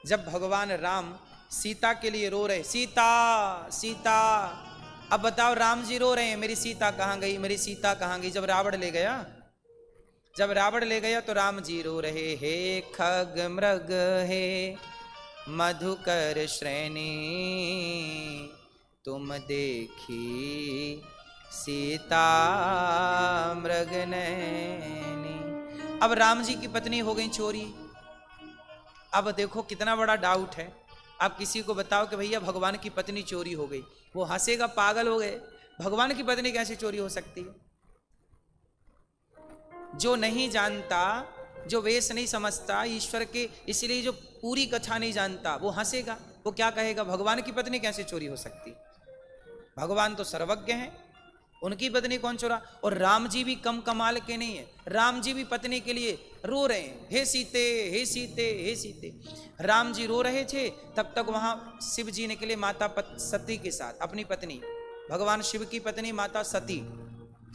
जब भगवान राम सीता के लिए रो रहे, सीता सीता, अब बताओ राम जी रो रहे हैं, मेरी सीता कहाँ गई, मेरी सीता कहाँ गई। जब रावण ले गया, जब रावण ले गया तो राम जी रो रहे, हे खग मृग हे मधुकर श्रेणी, तुम देखी सीता मृग नैनी। अब राम जी की पत्नी हो गई चोरी। अब देखो कितना बड़ा डाउट है। आप किसी को बताओ कि भैया भगवान की पत्नी चोरी हो गई, वो हंसेगा, पागल हो गए, भगवान की पत्नी कैसे चोरी हो सकती है। जो नहीं जानता, जो वेश नहीं समझता ईश्वर के, इसलिए जो पूरी कथा नहीं जानता वो हंसेगा, वो क्या कहेगा, भगवान की पत्नी कैसे चोरी हो सकती। भगवान तो सर्वज्ञ हैं, उनकी पत्नी कौन चोरा। और राम जी भी कम कमाल के नहीं है, राम जी भी पत्नी के लिए रो रहे हैं, हे सीते हे सीते हे सीते। राम जी रो रहे थे, तब तक वहां शिव जी निकले माता सती के साथ, अपनी पत्नी, भगवान शिव की पत्नी माता सती।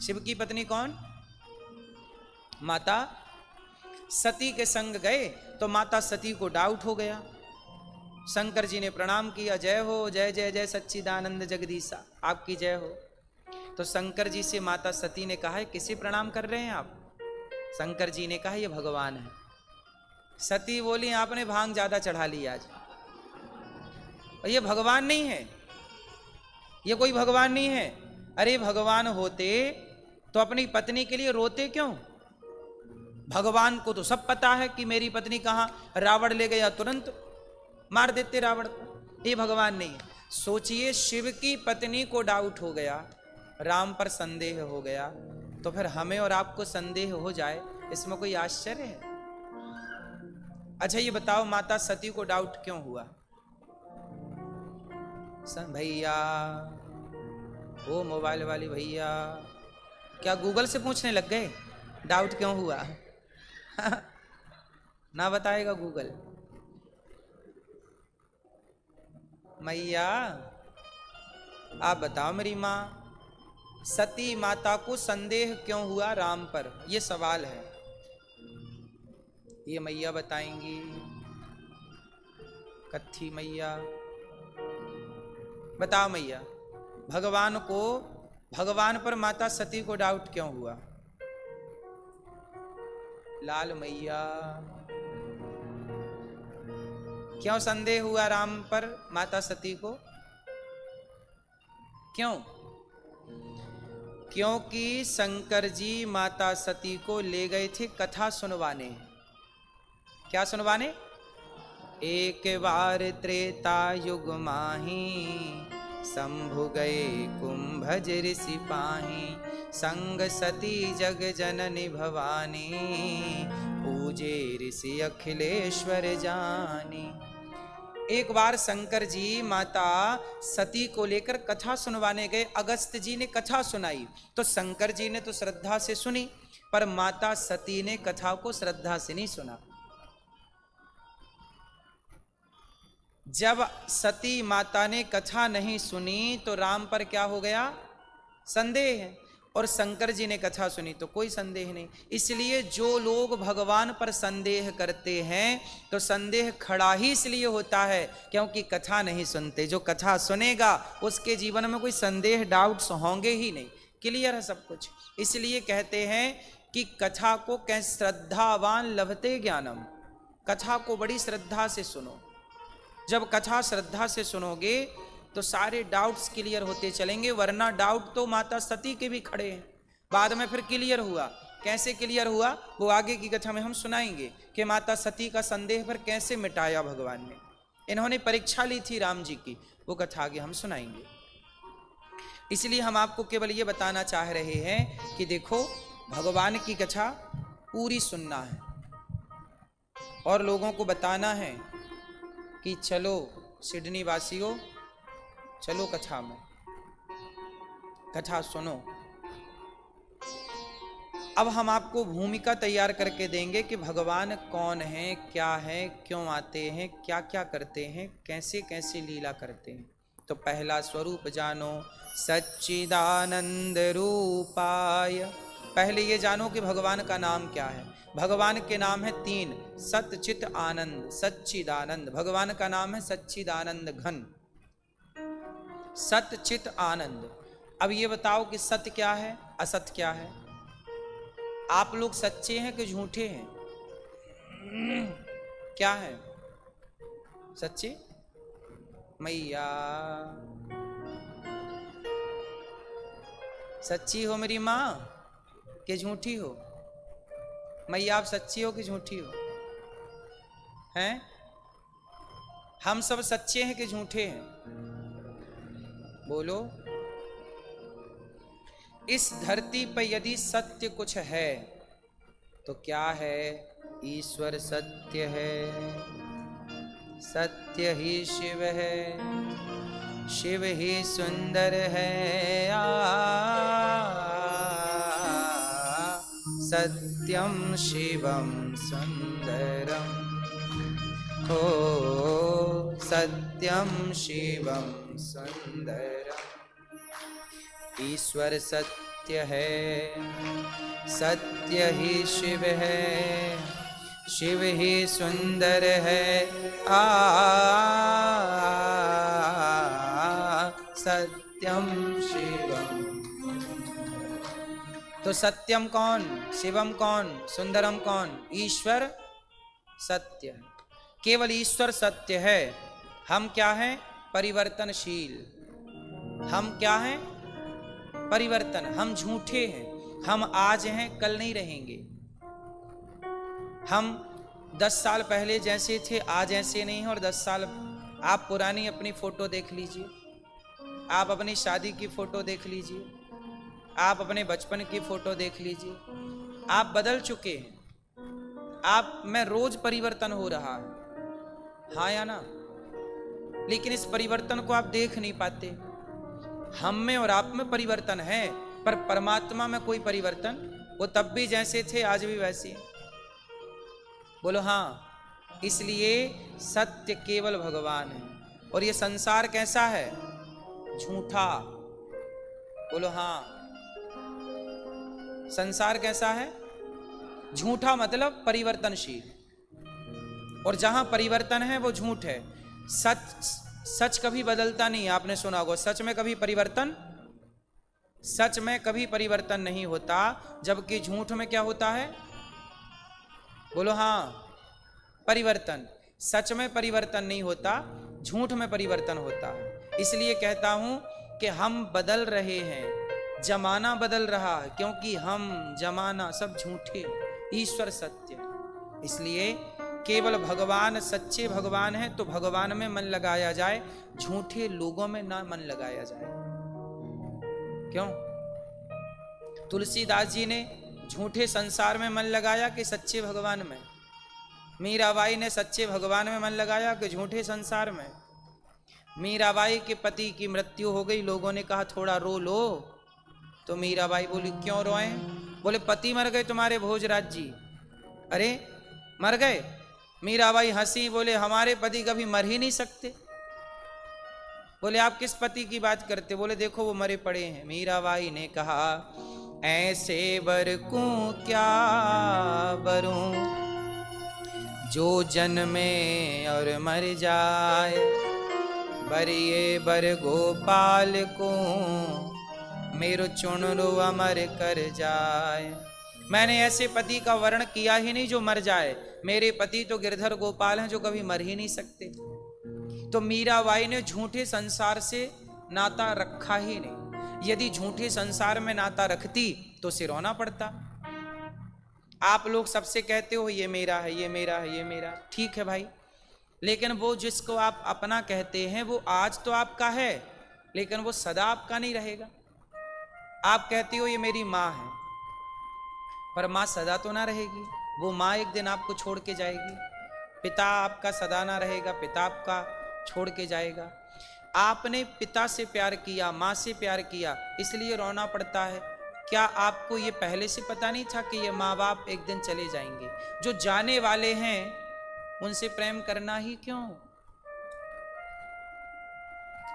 शिव की पत्नी कौन, माता सती के संग गए तो माता सती को डाउट हो गया। शंकर जी ने प्रणाम किया, जय हो, जय जय जय सच्चिदानंद जगदीशा, आपकी जय हो। तो शंकर जी से माता सती ने कहा, किसे प्रणाम कर रहे हैं आप। शंकर जी ने कहा, ये भगवान है। सती बोली, आपने भांग ज्यादा चढ़ा ली आज, और ये भगवान नहीं है, ये कोई भगवान नहीं है। अरे भगवान होते तो अपनी पत्नी के लिए रोते क्यों। भगवान को तो सब पता है कि मेरी पत्नी कहाँ, रावण ले गया तुरंत मार देते रावण को, ये भगवान नहीं है। सोचिए, शिव की पत्नी को डाउट हो गया, राम पर संदेह हो गया, तो फिर हमें और आपको संदेह हो जाए, इसमें कोई आश्चर्य है। अच्छा ये बताओ, माता सती को डाउट क्यों हुआ। भैया, वो मोबाइल वाली भैया, क्या गूगल से पूछने लग गए डाउट क्यों हुआ। ना बताएगा गूगल। मैया आप बताओ, मेरी माँ सती माता को संदेह क्यों हुआ राम पर, यह सवाल है, ये मैया बताएंगी। कत्थी मैया, बताओ मैया, भगवान को, भगवान पर माता सती को डाउट क्यों हुआ। लाल मैया, क्यों संदेह हुआ राम पर माता सती को, क्यों। क्योंकि शंकर जी माता सती को ले गए थे कथा सुनवाने। क्या सुनवाने, एक बार त्रेता युग माही, शंभु गए कुंभज ऋषि पाही, संग सती जग जननी भवानी, पूजे ऋषि अखिलेश्वर जानी। एक बार शंकर जी माता सती को लेकर कथा सुनवाने गए, अगस्त जी ने कथा सुनाई, तो शंकर जी ने तो श्रद्धा से सुनी, पर माता सती ने कथा को श्रद्धा से नहीं सुना। जब सती माता ने कथा नहीं सुनी तो राम पर क्या हो गया, संदेह है, और शंकर जी ने कथा सुनी तो कोई संदेह नहीं। इसलिए जो लोग भगवान पर संदेह करते हैं तो संदेह खड़ा ही इसलिए होता है क्योंकि कथा नहीं सुनते। जो कथा सुनेगा उसके जीवन में कोई संदेह डाउट्स होंगे ही नहीं, क्लियर है सब कुछ। इसलिए कहते हैं कि कथा को कैसे श्रद्धावान लभते ज्ञानम, कथा को बड़ी श्रद्धा से सुनो। जब कथा श्रद्धा से सुनोगे तो सारे डाउट्स क्लियर होते चलेंगे, वरना डाउट तो माता सती के भी खड़े हैं, बाद में फिर क्लियर हुआ। कैसे क्लियर हुआ वो आगे की कथा में हम सुनाएंगे कि माता सती का संदेह पर कैसे मिटाया भगवान ने। इन्होंने परीक्षा ली थी राम जी की, वो कथा आगे हम सुनाएंगे। इसलिए हम आपको केवल ये बताना चाह रहे हैं कि देखो, भगवान की कथा पूरी सुनना है और लोगों को बताना है कि चलो सिडनी वासियों, चलो कथा में, कथा सुनो। अब हम आपको भूमिका तैयार करके देंगे कि भगवान कौन है, क्या है, क्यों आते हैं, क्या क्या करते हैं, कैसे कैसे लीला करते हैं। तो पहला स्वरूप जानो, सच्चिदानंद रूपाय पहले ये जानो कि भगवान का नाम क्या है। भगवान के नाम है 3, सत चित आनंद, सच्चिदानंद। भगवान का नाम है सच्चिदानंद घन, सत चित आनंद। अब ये बताओ कि सत्य क्या है, असत क्या है? आप लोग सच्चे हैं कि झूठे हैं? क्या है? सच्चे? मैया सच्ची हो मेरी माँ कि झूठी हो? मैया आप सच्ची हो कि झूठी हो? हैं? हम सब सच्चे हैं कि झूठे हैं? बोलो। इस धरती पर यदि सत्य कुछ है तो क्या है? ईश्वर सत्य है, सत्य ही शिव है, शिव ही सुंदर है। सत्यम शिवम सुंदरम, हो सत्यम शिवम सुंदरम। ईश्वर सत्य है, सत्य ही शिव है, शिव ही सुंदर है। सत्यम शिवम। तो सत्यम कौन, शिवम कौन, सुंदरम कौन? ईश्वर सत्य है, केवल ईश्वर सत्य है। हम क्या हैं? परिवर्तनशील। हम क्या हैं? परिवर्तन। हम झूठे हैं। हम आज हैं, कल नहीं रहेंगे। हम 10 साल पहले जैसे थे आज ऐसे नहीं हैं। और 10 साल आप पुरानी अपनी फोटो देख लीजिए, आप अपनी शादी की फोटो देख लीजिए, आप अपने बचपन की फोटो देख लीजिए, आप बदल चुके हैं। आप में रोज परिवर्तन हो रहा है, हाँ या ना? लेकिन इस परिवर्तन को आप देख नहीं पाते। हम में और आप में परिवर्तन है, पर परमात्मा में कोई परिवर्तन, वो तब भी जैसे थे आज भी वैसे हैं। बोलो हाँ। इसलिए सत्य केवल भगवान है। और ये संसार कैसा है? झूठा। बोलो हाँ। संसार कैसा है? झूठा, मतलब परिवर्तनशील। और जहां परिवर्तन है वो झूठ है। सच कभी बदलता नहीं। आपने सुना होगा, सच में कभी परिवर्तन, सच में कभी परिवर्तन नहीं होता। जबकि झूठ में क्या होता है? बोलो हाँ, परिवर्तन। सच में परिवर्तन नहीं होता, झूठ में परिवर्तन होता है। इसलिए कहता हूं कि हम बदल रहे हैं, जमाना बदल रहा है, क्योंकि हम जमाना सब झूठे, ईश्वर सत्य। इसलिए केवल भगवान सच्चे भगवान है तो भगवान में मन लगाया जाए, झूठे लोगों में ना मन लगाया जाए। क्यों? तुलसीदास जी ने झूठे संसार में मन लगाया कि सच्चे भगवान में? मीराबाई ने सच्चे भगवान में मन लगाया कि झूठे संसार में? मीराबाई के पति की मृत्यु हो गई, लोगों ने कहा थोड़ा रो लो, तो मीराबाई बोली क्यों रोए? बोले पति मर गए तुम्हारे भोजराज जी। अरे मर गए? मीराबाई हंसी, बोले हमारे पति कभी मर ही नहीं सकते। बोले आप किस पति की बात करते? बोले देखो वो मरे पड़े हैं। मीराबाई ने कहा ऐसे बर को क्या बरूं, जो जन्मे और मर जाए, बरिए बर गोपाल को, मेरो चुनरो अमर कर जाए। मैंने ऐसे पति का वर्ण किया ही नहीं जो मर जाए। मेरे पति तो गिरधर गोपाल हैं जो कभी मर ही नहीं सकते। तो मीराबाई ने झूठे संसार से नाता रखा ही नहीं। यदि झूठे संसार में नाता रखती तो सिरोना पड़ता। आप लोग सबसे कहते हो ये मेरा है, ये मेरा है, ये मेरा, ठीक है भाई, लेकिन वो जिसको आप अपना कहते हैं वो आज तो आपका है, लेकिन वो सदा आपका नहीं रहेगा। आप कहते हो ये मेरी माँ है, पर माँ सदा तो ना रहेगी। वो माँ एक दिन आपको छोड़ के जाएगी। पिता आपका सदा ना रहेगा, पिता आपका छोड़ के जाएगा। आपने पिता से प्यार किया, माँ से प्यार किया, इसलिए रोना पड़ता है। क्या आपको ये पहले से पता नहीं था कि ये माँ बाप एक दिन चले जाएंगे? जो जाने वाले हैं उनसे प्रेम करना ही क्यों?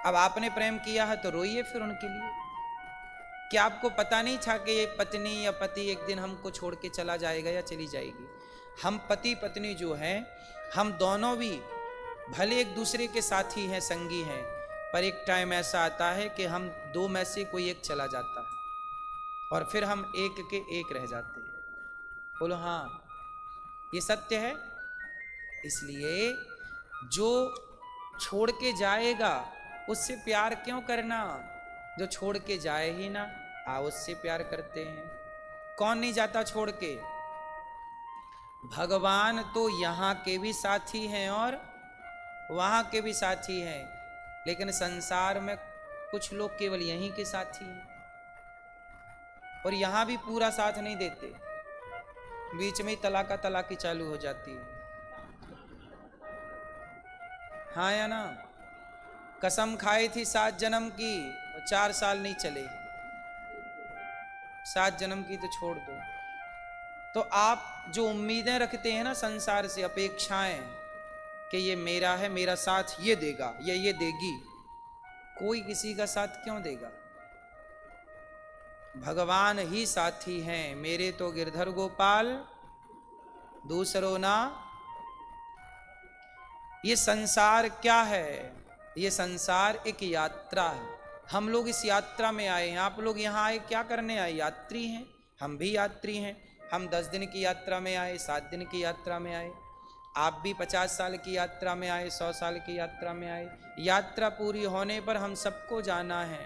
अब आपने प्रेम किया है तो रोइए फिर उनके लिए। क्या आपको पता नहीं था कि ये पत्नी या पति एक दिन हमको छोड़ के चला जाएगा या चली जाएगी? हम पति पत्नी जो हैं, हम दोनों भी भले एक दूसरे के साथी हैं, संगी हैं, पर एक टाइम ऐसा आता है कि हम दो में से कोई एक चला जाता है और फिर हम एक के एक रह जाते हैं। बोलो हाँ, ये सत्य है। इसलिए जो छोड़ के जाएगा उससे प्यार क्यों करना? जो छोड़ के जाए ही ना, उससे प्यार करते हैं। कौन नहीं जाता छोड़ के? भगवान तो यहाँ के भी साथी हैं और वहाँ के भी साथी हैं, लेकिन संसार में कुछ लोग केवल यहीं के साथी हैं और यहाँ भी पूरा साथ नहीं देते, बीच में ही तलाकी चालू हो जाती है। हाँ या ना? कसम खाई थी 7 जन्म की, 4 साल नहीं चले। 7 जन्म की तो छोड़ दो। तो आप जो उम्मीदें रखते हैं ना संसार से, अपेक्षाएं कि ये मेरा है, मेरा साथ ये देगा या ये देगी, कोई किसी का साथ क्यों देगा? भगवान ही साथी हैं। मेरे तो गिरधर गोपाल दूसरों ना। ये संसार क्या है? ये संसार एक यात्रा है। हम लोग इस यात्रा में आए हैं। आप लोग यहाँ आए क्या करने आए? यात्री हैं। हम भी यात्री हैं। हम 10 दिन की यात्रा में आए, 7 दिन की यात्रा में आए। आप भी 50 साल की यात्रा में आए, 100 साल की यात्रा में आए। यात्रा पूरी होने पर हम सबको जाना है।